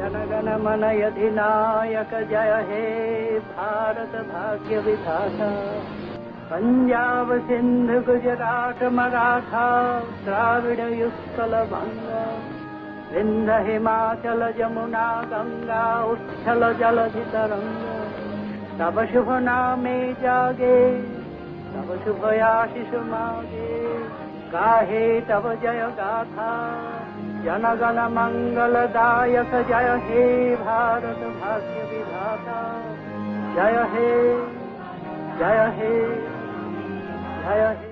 जनगण मन अधिनायक जय हे भारत भाग्य विधाता। पंजाब सिंध गुजरात मराठा द्राविड़ उत्कल बंगा विंध्य हिमाचल जमुना गंगा उच्छल जलधि तरंग। तब शुभ नामे जागे तब शुभ आशीष मागे गाहे तब जय गाथा। जनगण मंगलदायक जय हे भारत भाग्य विधाता। जय हे जय हे जय हे।